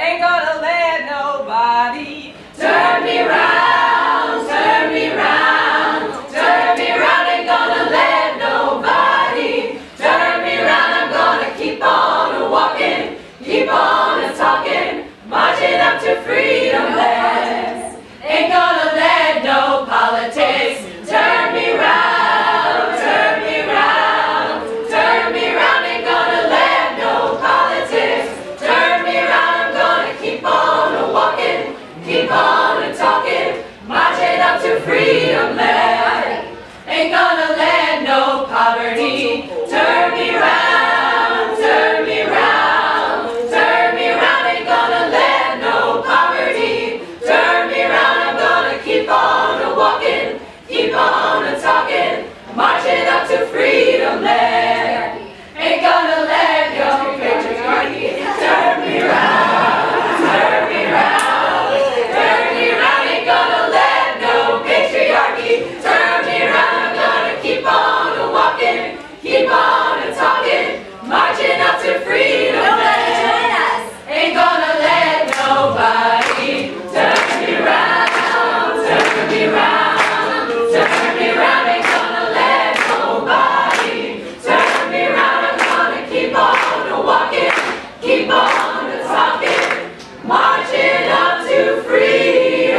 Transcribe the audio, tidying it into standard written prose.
Ain't gonna let nobody Turn me round, turn me round, turn me round, ain't gonna let nobody turn me round. I'm gonna keep on walking, keep on talking, marching up to freedom lands. Ain't gonna let no politics turn me round, turn me round, turn me round. Ain't gonna let no politics turn me round. I'm gonna keep on walking, keep on talking, marching up to freedom land. Ain't gonna let no poverty turn me round, turn me round, turn me round. Ain't gonna let no poverty turn me round. I'm gonna keep on walking, keep on talking, marching up to freedom land. Ain't gonna let your patriarchy turn me round, turn me round, turn me round. Ain't gonna let no patriarchy turn me round. I'm gonna keep on walking, keep on talking, marching up to freedom land. Ain't gonna let nobody turn me round, turn me round, turn me round. Ain't gonna let nobody turn me round. I'm gonna keep on walking, keep on talking, marching up to freedom.